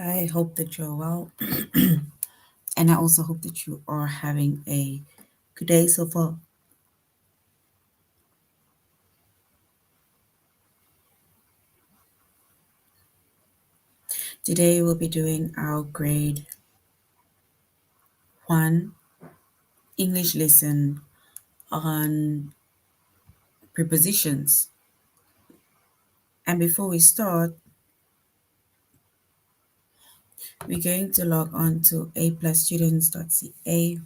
I hope that you're well, and I also hope that you are having a good day so far. Today we'll be doing our grade 1 English lesson on prepositions. And before we start, we're going to log on to aplusstudents.ca.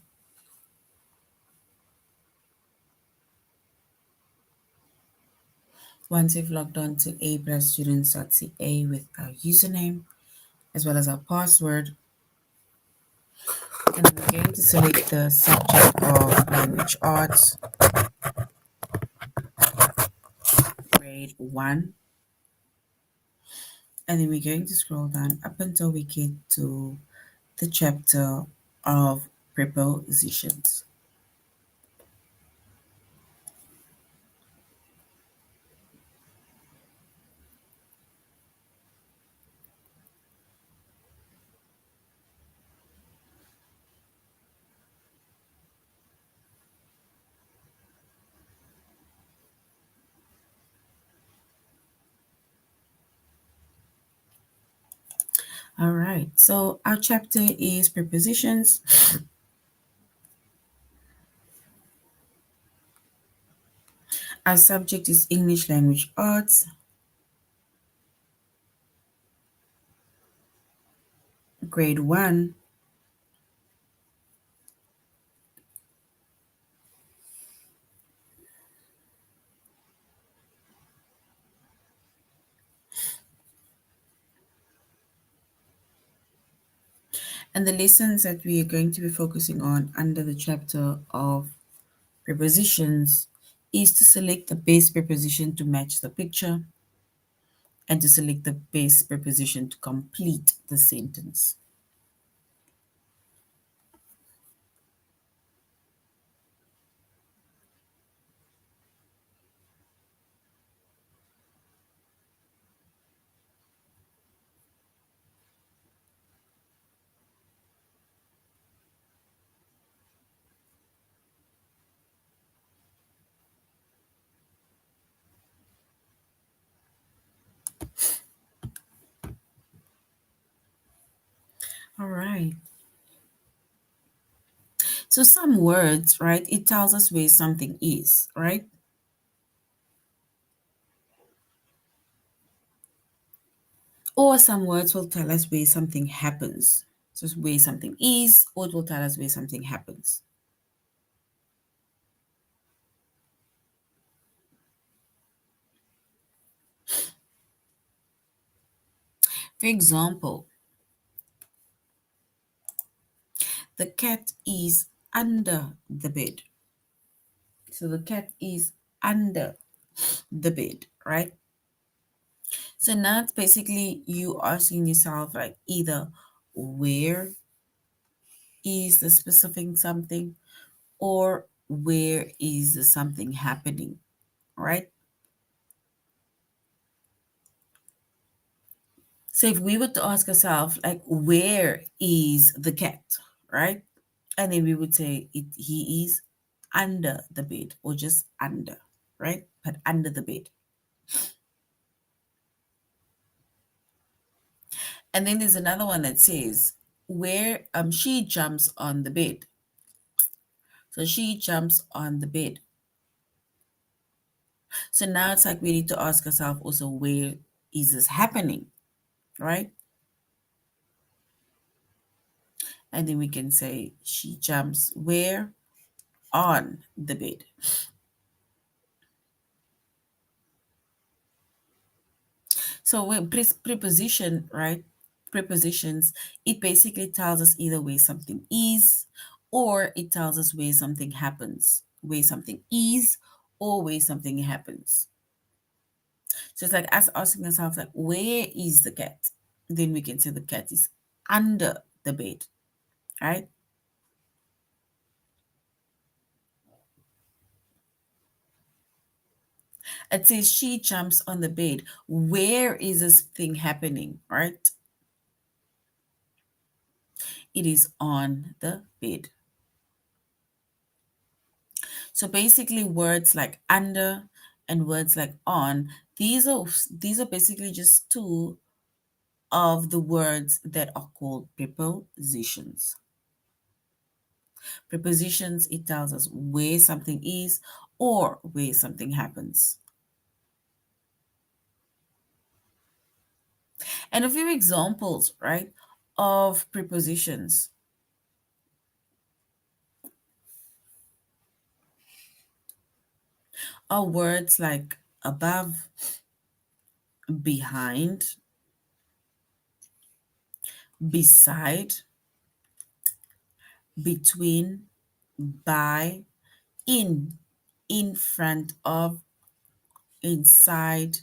Once we've logged on to aplusstudents.ca with our username as well as our password, and we're going to select the subject of language arts, grade 1. And then we're going to scroll down up until we get to the chapter of prepositions. All right, so our chapter is prepositions. Our subject is English language arts, grade 1. And the lessons that we are going to be focusing on under the chapter of prepositions is to select the best preposition to match the picture and to select the best preposition to complete the sentence. All right. So some words, right, it tells us where something is, right? Or some words will tell us where something happens. So where something is, or it will tell us where something happens. For example, the cat is under the bed. So the cat is under the bed, right? So now it's basically you asking yourself like either where is the specific something or where is the something happening, right? So if we were to ask ourselves, like, where is the cat, right? And then we would say he is under the bed or just under, right? But under the bed. And then there's another one that says where she jumps on the bed. So she jumps on the bed. So now it's like we need to ask ourselves also where is this happening, right? And then we can say she jumps where? On the bed. So when preposition, right? Prepositions, it basically tells us either where something is or it tells us where something happens, where something is or where something happens. So it's like us asking ourselves, like, where is the cat? Then we can say the cat is under the bed, right? It says she jumps on the bed. Where is this thing happening, right? it is on the bed. So basically words like under and words like on, these are basically just two of the words that are called prepositions. Prepositions, it tells us where something is or where something happens. And a few examples, right, of prepositions are words like above, behind, beside, between, by, in front of, inside,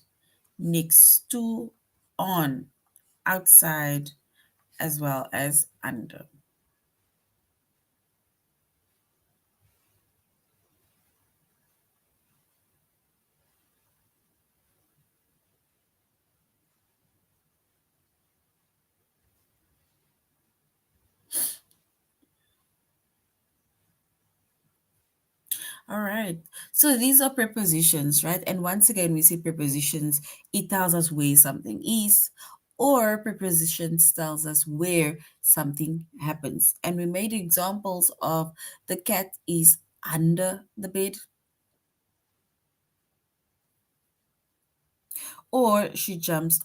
next to, on, outside, as well as under. All right. So these are prepositions, right? And once again, we see prepositions, it tells us where something is, or prepositions tells us where something happens. And we made examples of the cat is under the bed, or she jumps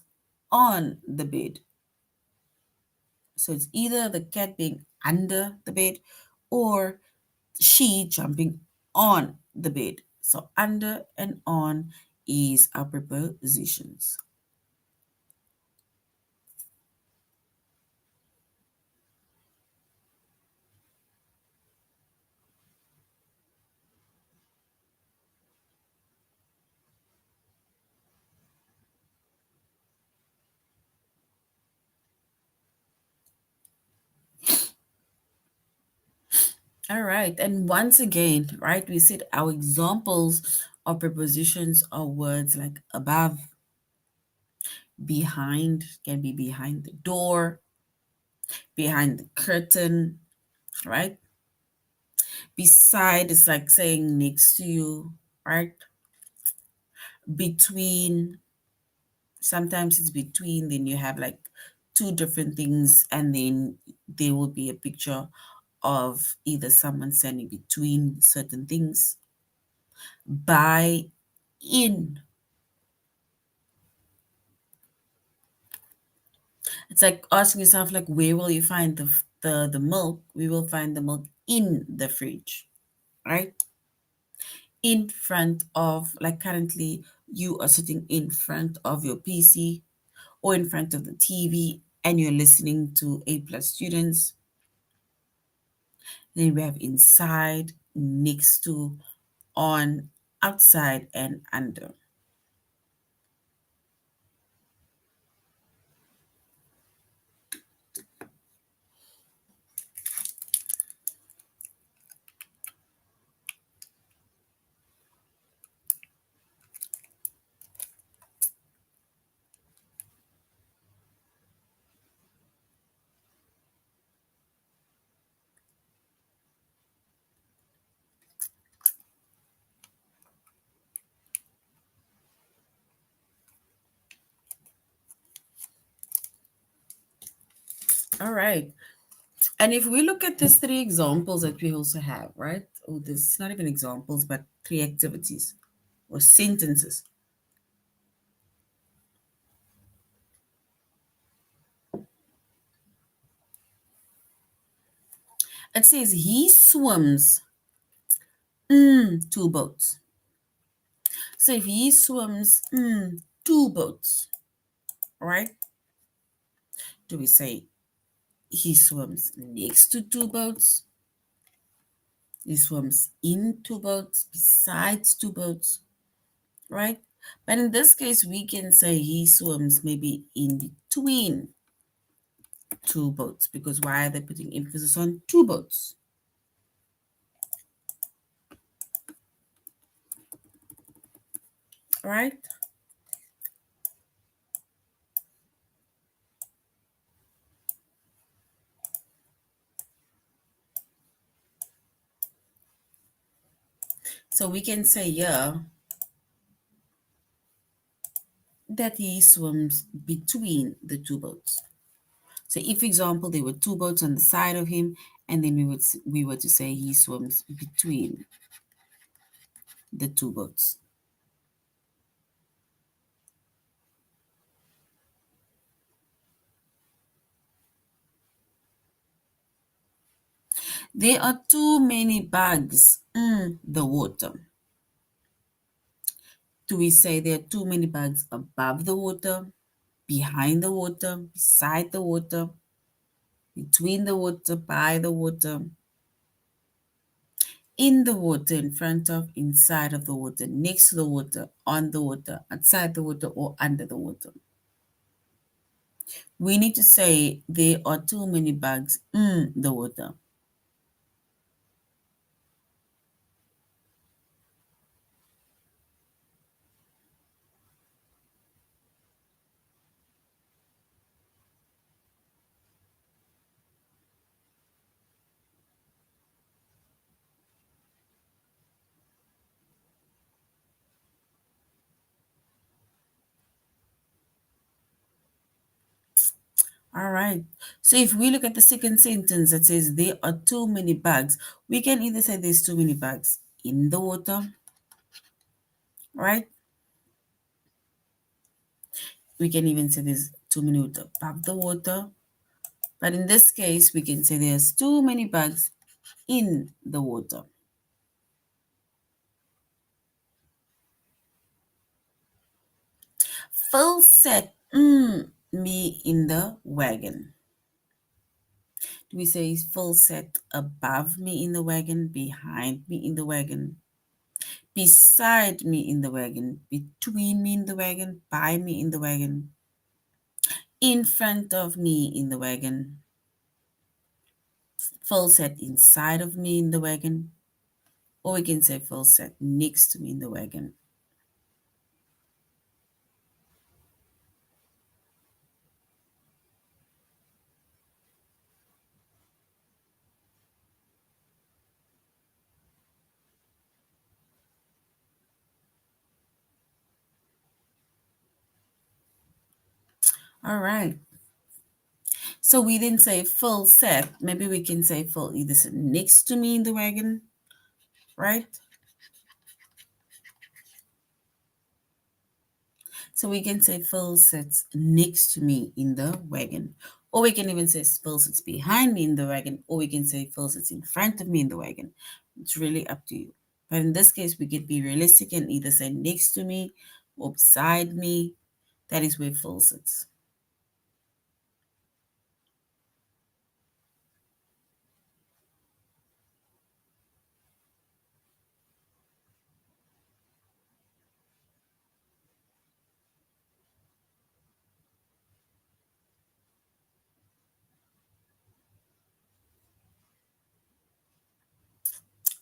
on the bed. So it's either the cat being under the bed or she jumping on the bed. So under and on is our prepositions. All right. And once again, right, we said our examples of prepositions are words like above, behind, can be behind the door, behind the curtain, right? Beside is like saying next to you, right? Between, sometimes it's between, then you have like two different things, and then there will be a picture of either someone standing between certain things. By, in, it's like asking yourself like where will you find the milk? We will find the milk in the fridge, right? In front of, like currently you are sitting in front of your PC or in front of the TV and you're listening to A plus students. Then we have inside, next to, on, outside, and under. All right. And if we look at these three examples that we also have, right? Oh, this is not even examples, but three activities or sentences. It says he swims two boats. So if he swims two boats, right? Do we say he swims next to two boats? He swims in two boats, besides two boats, right? But in this case, we can say he swims maybe in between two boats, because why are they putting emphasis on two boats, right? So we can say here that he swims between the two boats. So if, for example, there were two boats on the side of him, and then we were to say he swims between the two boats. There are too many bugs in the water. Do we say there are too many bugs above the water, behind the water, beside the water, between the water, by the water, in the water, in front of, inside of the water, next to the water, on the water, outside the water, or under the water? We need to say there are too many bugs in the water. All right. So if we look at the second sentence that says there are too many bugs, we can either say there's too many bugs in the water, right? We can even say there's too many water above the water. But in this case, we can say there's too many bugs in the water. Phil said, me in the wagon. Do we say Phil sat above me in the wagon, behind me in the wagon, beside me in the wagon, between me in the wagon, by me in the wagon, in front of me in the wagon? Phil sat inside of me in the wagon, or we can say Phil sat next to me in the wagon. All right. So we didn't say Phil sat. Maybe we can say Phil either sat next to me in the wagon, right? So we can say Phil sits next to me in the wagon. Or we can even say Phil sits behind me in the wagon. Or we can say Phil sits in front of me in the wagon. It's really up to you. But in this case, we could be realistic and either say next to me or beside me. That is where Phil sits.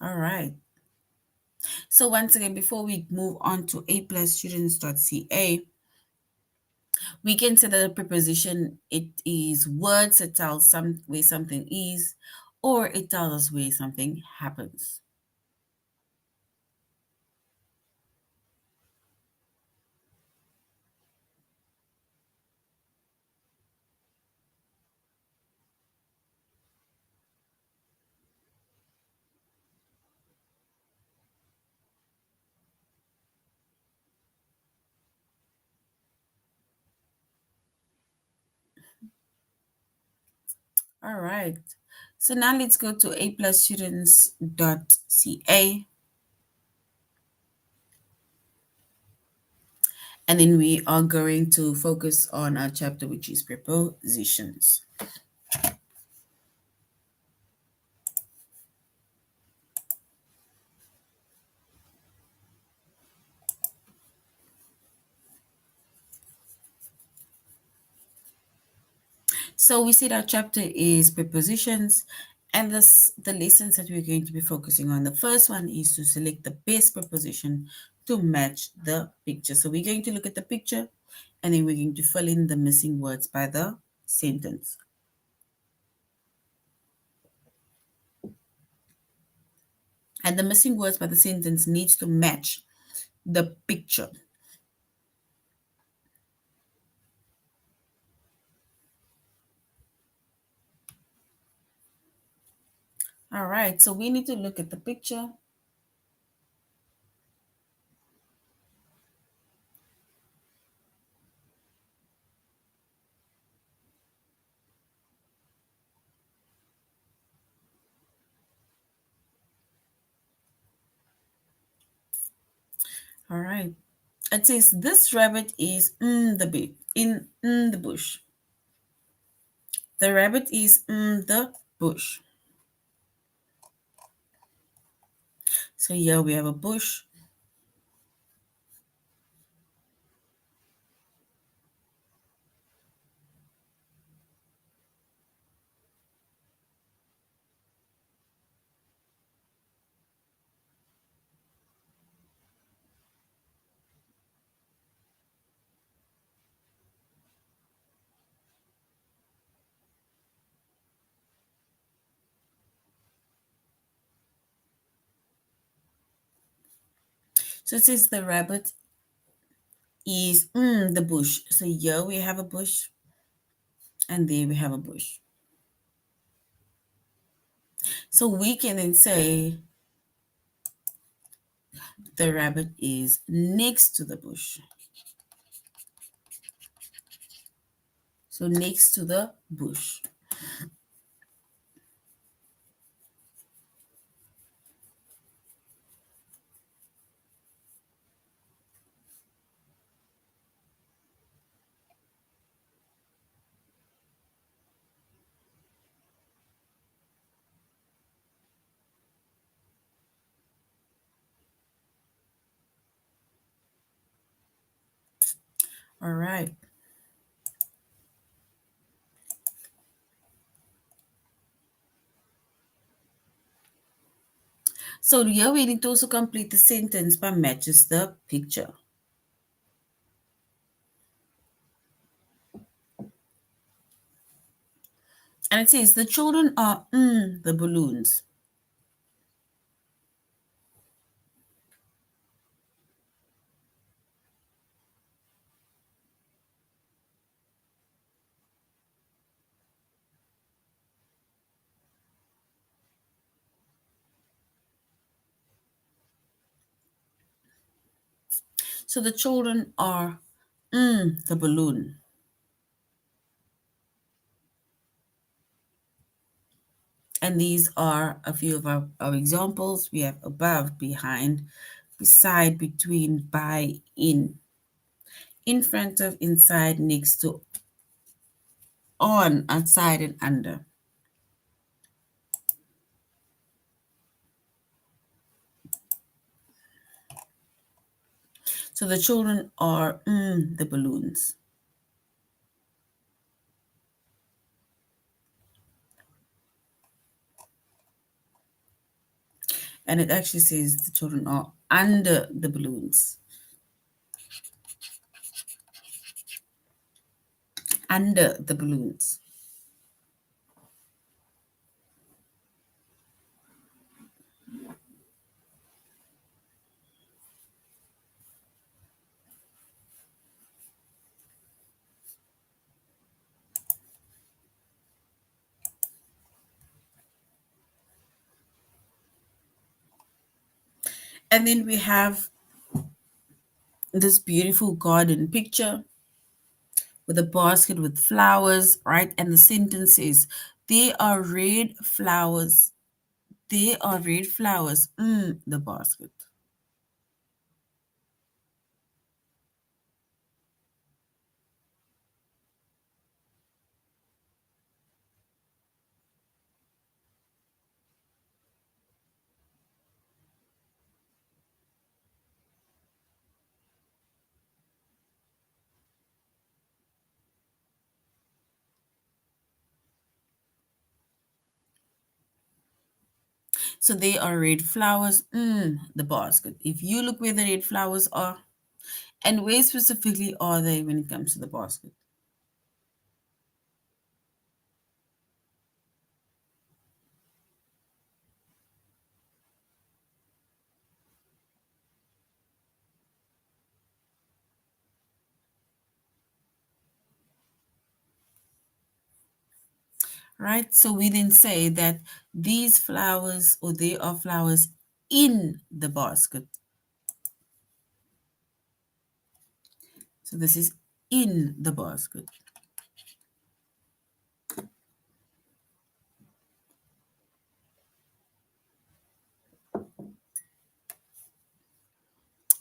All right. So once again, before we move on to aplusstudents.ca, we can say that a preposition, it is words that tell where something is, or it tells us where something happens. All right. So now let's go to aplusstudents.ca. And then we are going to focus on our chapter, which is prepositions. So we said our chapter is prepositions, and the lessons that we're going to be focusing on. The first one is to select the best preposition to match the picture. So we're going to look at the picture, and then we're going to fill in the missing words by the sentence. And the missing words by the sentence needs to match the picture. All right, so we need to look at the picture. All right. It says this rabbit is in the bush. The rabbit is in the bush. So here we have a bush. So it says the rabbit is in the bush. So here we have a bush and there we have a bush. So we can then say the rabbit is next to the bush. So next to the bush. All right. So here we need to also complete the sentence by matches the picture. And it says the children are in the balloons. So the children are in the balloon. And these are a few of our examples. We have above, behind, beside, between, by, in front of, inside, next to, on, outside, and under. So the children are in the balloons. And it actually says the children are under the balloons. Under the balloons. And then we have this beautiful garden picture with a basket with flowers, right? And the sentence is, they are red flowers. They are red flowers in the basket. So they are red flowers in the basket. If you look where the red flowers are, and where specifically are they when it comes to the basket? right? So we then say that these flowers or there are flowers in the basket. So this is in the basket.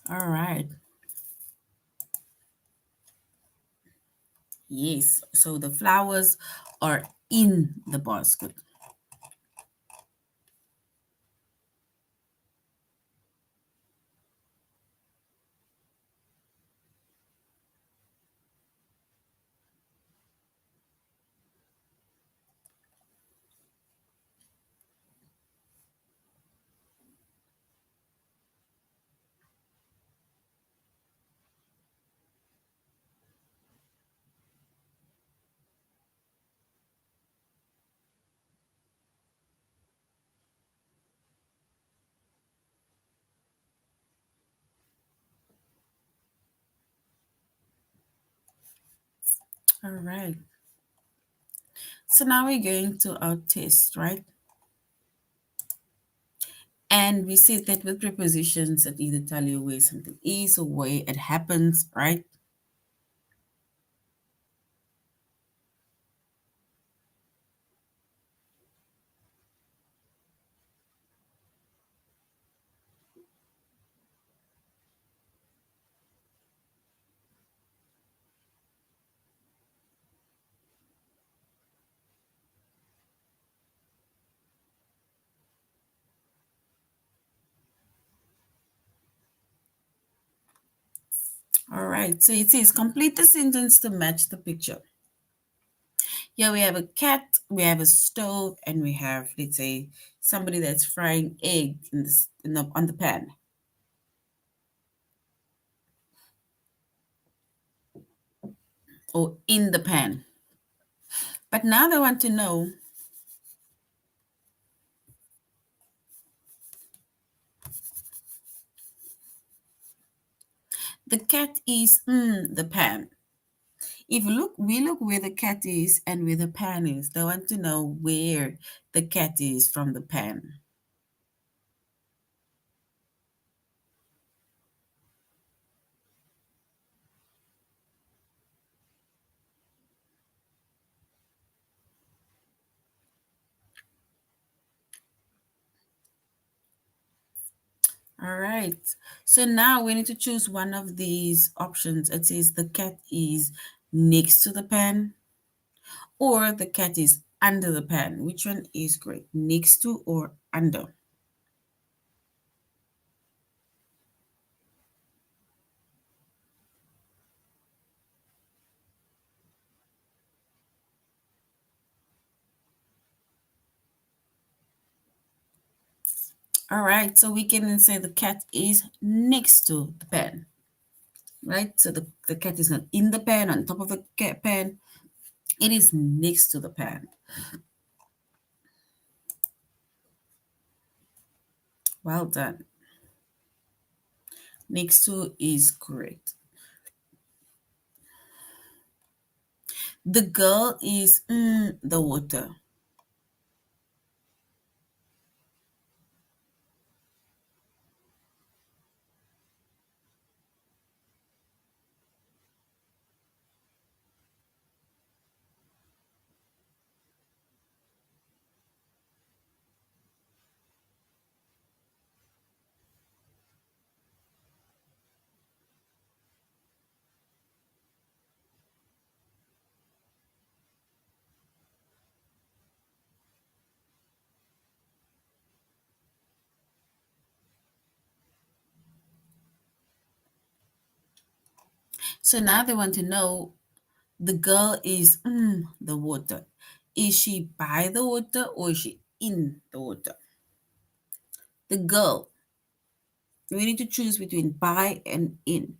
All right. Yes. So the flowers are in the basket. All right. So now we're going to our test, right? And we said that with prepositions that either tell you where something is or where it happens, right? All right. So it says complete the sentence to match the picture. Here we have a cat, we have a stove, and we have, let's say, somebody that's frying egg on the pan or in the pan. But now they want to know the cat is in the pan. If we look where the cat is and where the pan is. They want to know where the cat is from the pan. All right. So now we need to choose one of these options. It says the cat is next to the pan or the cat is under the pan. Which one is great? Next to or under? All right. So we can then say the cat is next to the pan, right? So the cat is not in the pan, on top of the cat pan. It is next to the pan. Well done. Next to is correct. The girl is in the water. So now they want to know the girl is in the water. Is she by the water or is she in the water? The girl. We need to choose between by and in.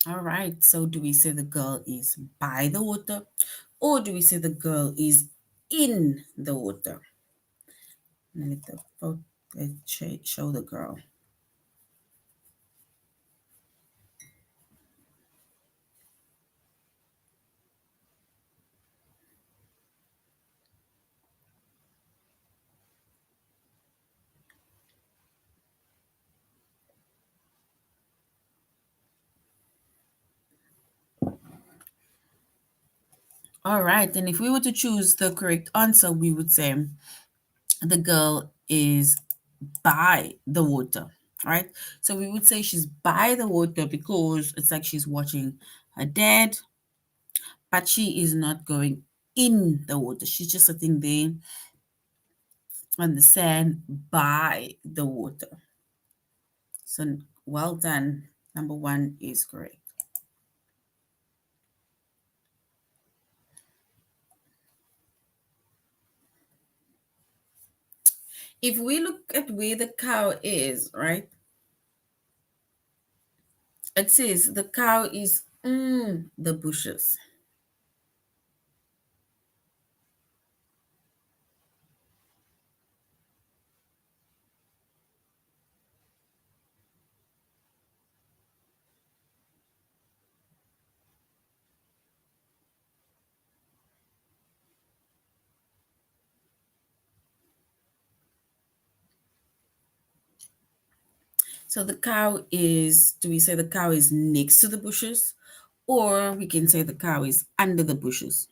All right, so do we say the girl is by the water or do we say the girl is in the water? Let the photo show the girl. All right, and if we were to choose the correct answer, we would say the girl is by the water, right? So we would say she's by the water because it's like she's watching her dad, but she is not going in the water. She's just sitting there on the sand by the water. So well done. Number one is correct. If we look at where the cow is, right? It says the cow is in the bushes. So the cow is, do we say the cow is next to the bushes? Or we can say the cow is under the bushes.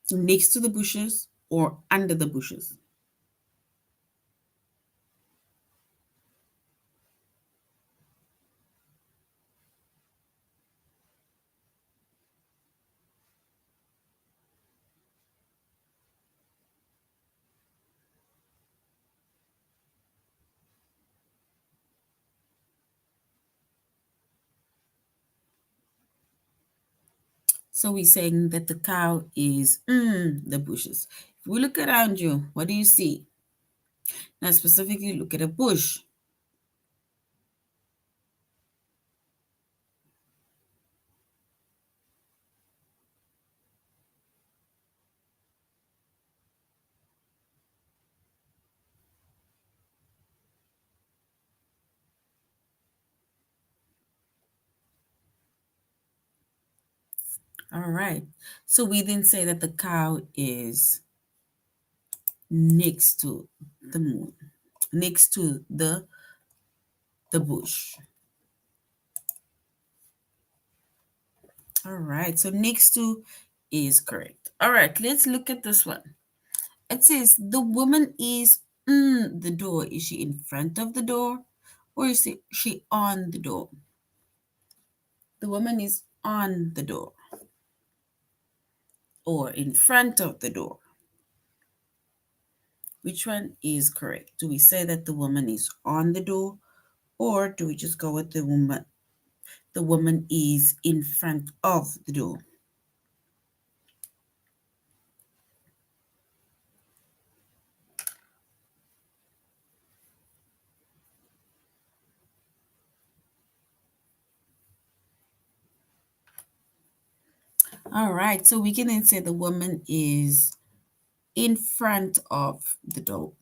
Next to the bushes or under the bushes. So we're saying that the cow is in the bushes. If we look around you, what do you see? Now specifically look at a bush. All right. So we then say that the cow is next to the moon, next to the bush. All right. So next to is correct. All right. Let's look at this one. It says the woman is in the door. Is she in front of the door or is she on the door? The woman is on the door or in front of the door. Which one is correct? Do we say that the woman is on the door or do we just go with the woman? The woman is in front of the door. All right, so we can then say the woman is in front of the door.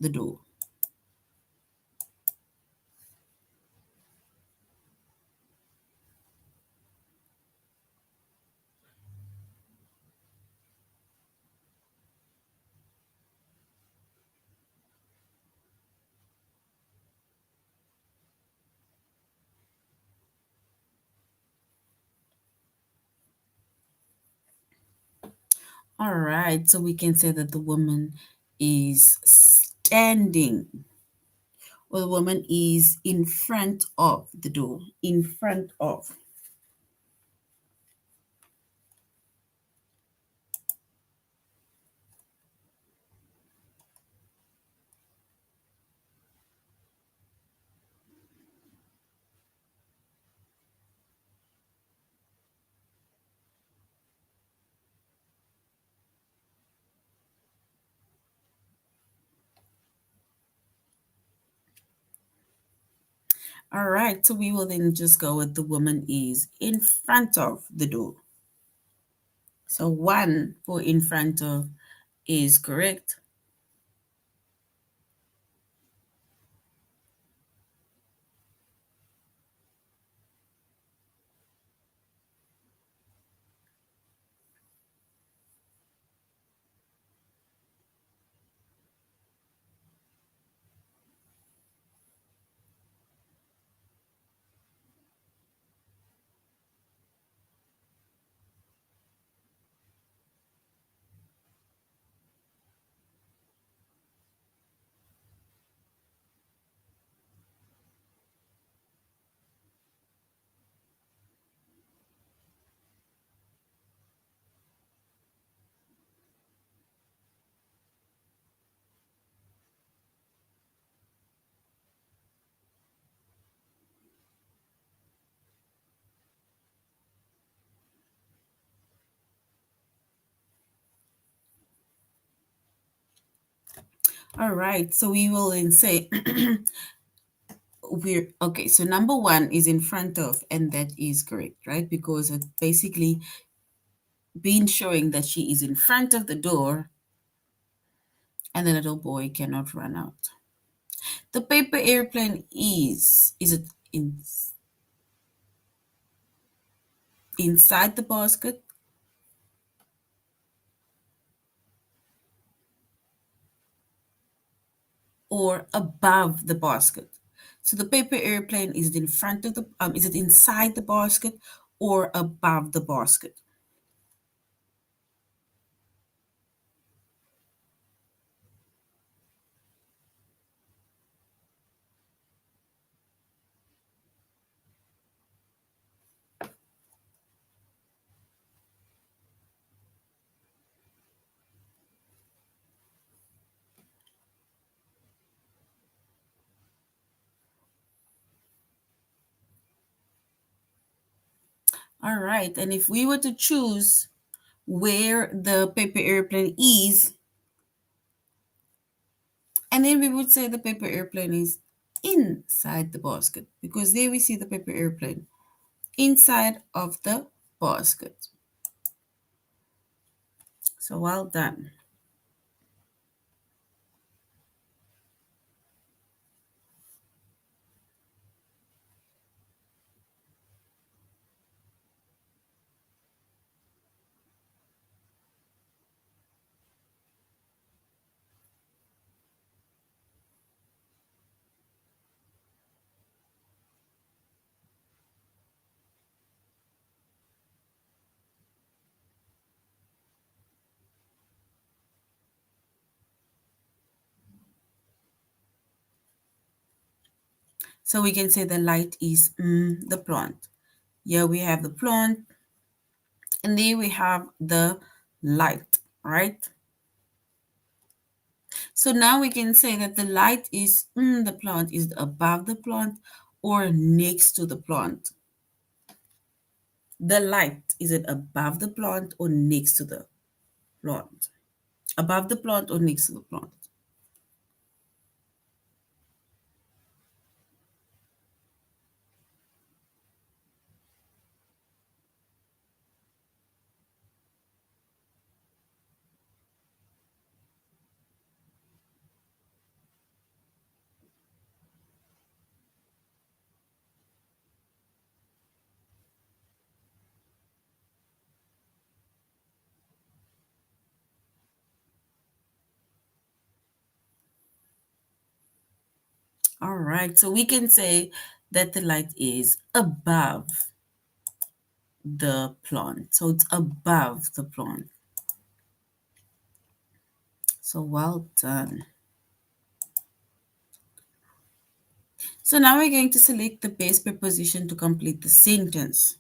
All right, so we can say that the woman is standing, or the woman is in front of the door, in front of. All right, so we will then just go with the woman is in front of the door. So 1 for in front of is correct. All right, so we will then say we're okay. So number 1 is in front of, and that is correct, right? Because it's basically been showing that she is in front of the door and the little boy cannot run out. The paper airplane is it inside the basket or above the basket? So the paper airplane, is it in front of the is it inside the basket or above the basket? All right, and if we were to choose where the paper airplane is, and then we would say the paper airplane is inside the basket because there we see the paper airplane inside of the basket. So well done. So we can say the light is the plant. Here we have the plant, and there we have the light, right? So now we can say that the light is the plant is above the plant or next to the plant. The light, is it above the plant or next to the plant? Above the plant or next to the plant? All right, so we can say that the light is above the plant. So it's above the plant. So well done. So now we're going to select the best preposition to complete the sentence.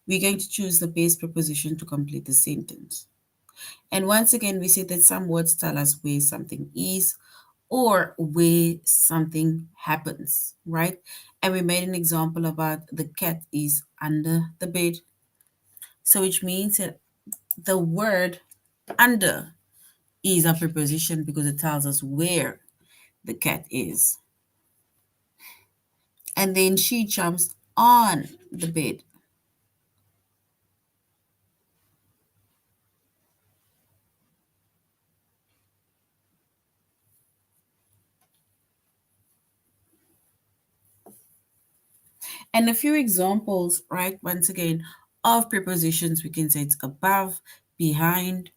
We're going to choose the best preposition to complete the sentence. And once again, we say that some words tell us where something is or where something happens, right? And we made an example about the cat is under the bed. So which means that the word under is a preposition because it tells us where the cat is. and then she jumps on the bed. And a few examples, right, once again, of prepositions, we can say it's above, behind,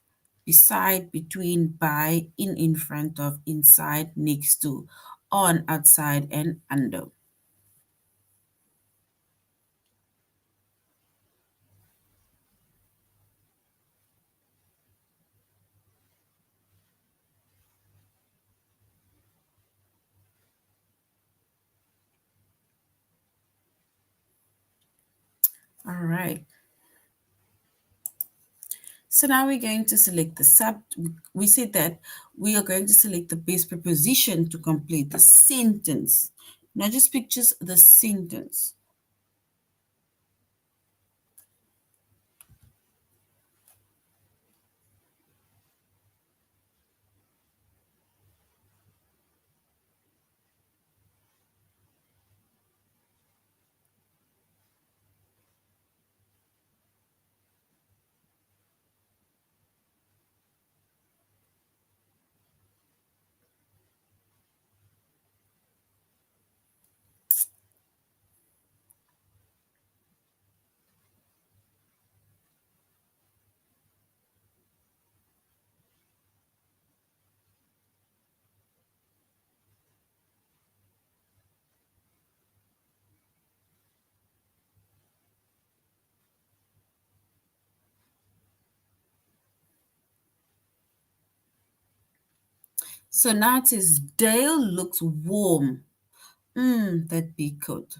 beside, between, by, in front of, inside, next to, on, outside, and under. All right. So now we're going to select the we said that we are going to select the best preposition to complete the sentence. Now just pictures the sentence. So now it says Dale looks warm. That'd be good.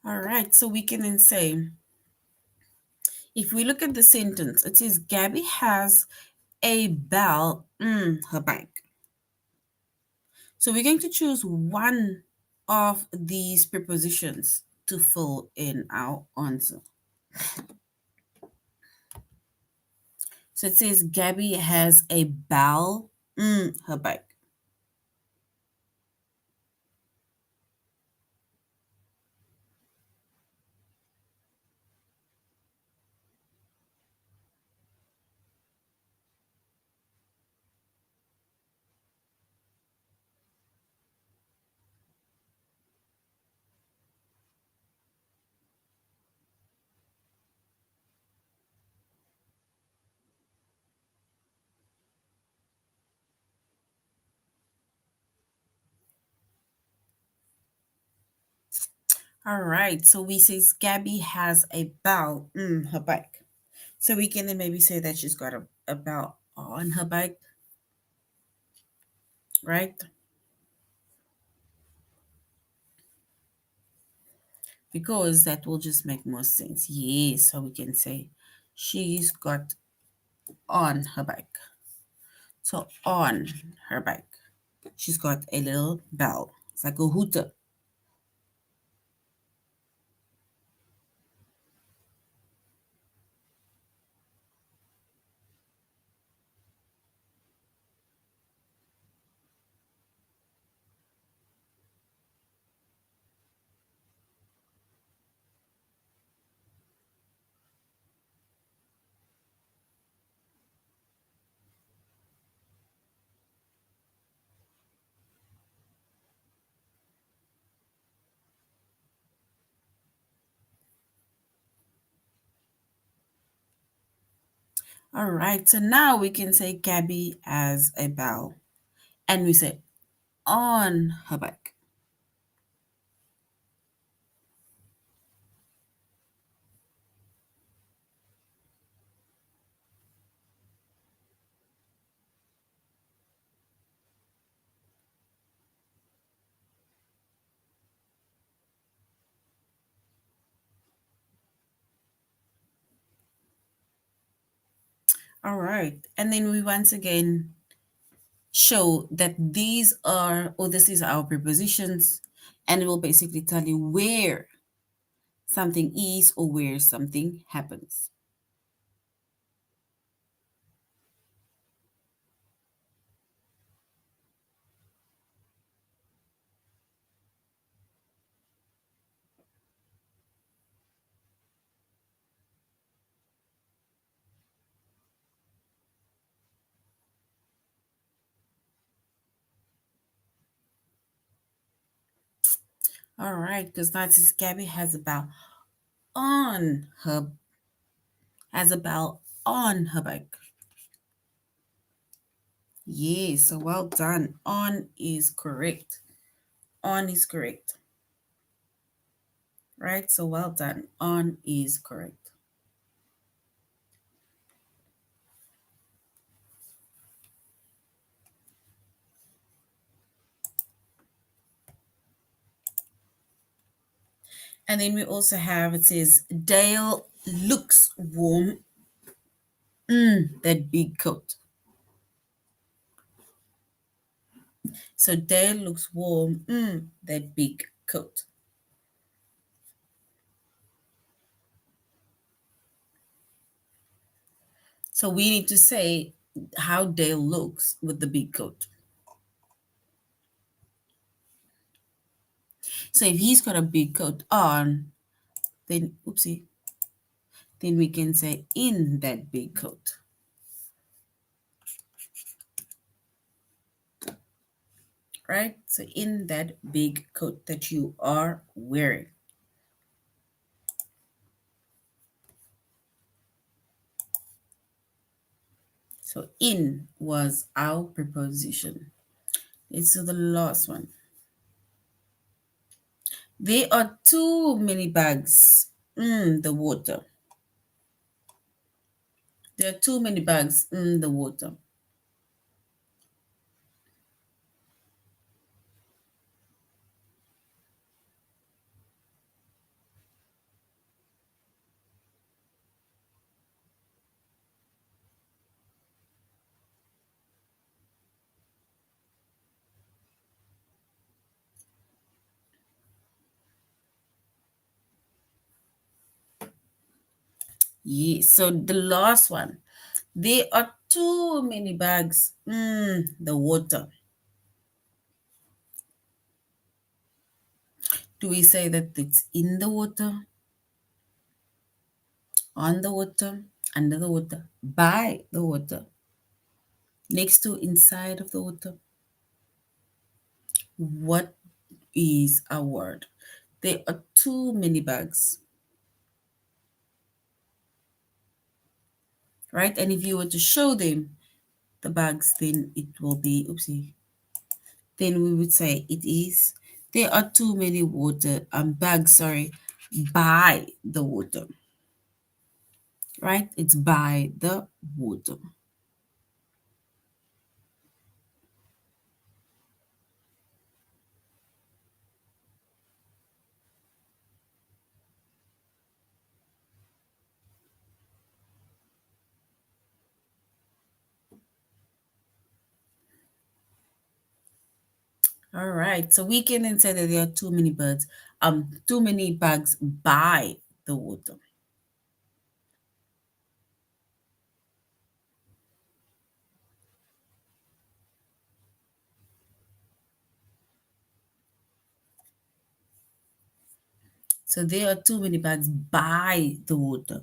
All right, so we can then say, if we look at the sentence, it says Gabby has a bell her bike. So we're going to choose one of these prepositions to fill in our answer. So it says Gabby has a bell her bike. All right, so we says Gabby has a bell her bike. So we can then maybe say that she's got a bell on her bike, right? Because that will just make more sense. Yes, so we can say she's got on her bike. So on her bike, she's got a little bell. It's like a hooter. All right, so now we can say Gabby as a bell. And we say on her bike. All right, and then we once again show that these are, or this is our prepositions, and it will basically tell you where something is or where something happens. All right, because that is Gabby has a bell on her, has a bell on her bike. Yes, so well done. On is correct. On is correct. Right, so well done. On is correct. And then we also have, it says, Dale looks warm. That big coat. So Dale looks warm. That big coat. So we need to say how Dale looks with the big coat. So if he's got a big coat on, then, oopsie, then we can say in that big coat. Right? So in that big coat that you are wearing. So in was our preposition. Let's do the last one. There are too many bags in the water. There are too many bags in the water. Yes. So the last one. There are too many bags in the water. Do we say that it's in the water, on the water, under the water, by the water, next to, inside of the water? What is a word? There are too many bags, right? And if you were to show them the bags, then it will be, oopsie, then we would say it is, there are too many water, bags, sorry, by the water, right? It's by the water. All right. So we can then say that there are too many birds, too many bags by the water. So there are too many bags by the water.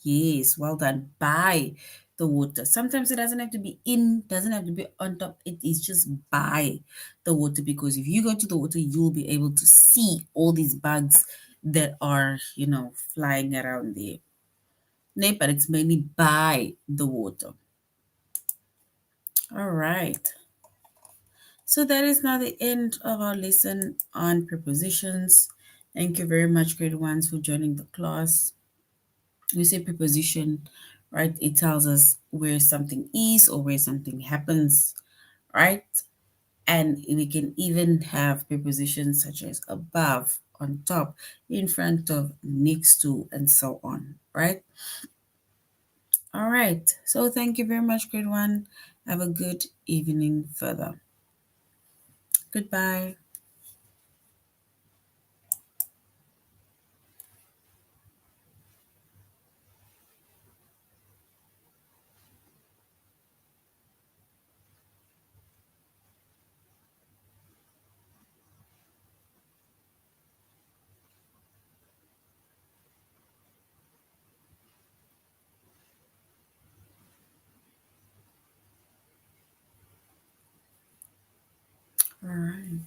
Yes, well done. By the water. Sometimes it doesn't have to be in, doesn't have to be on top. It is just by the water, because if you go to the water, you'll be able to see all these bugs that are, flying around there. nee, but it's mainly by the water. All right. So that is now the end of our lesson on prepositions. Thank you very much, grade ones, for joining the class. We say preposition, right? It tells us where something is or where something happens, right? And we can even have prepositions such as above, on top, in front of, next to, and so on, right? All right. So thank you very much, grade one. Have a good evening further. Goodbye. All right.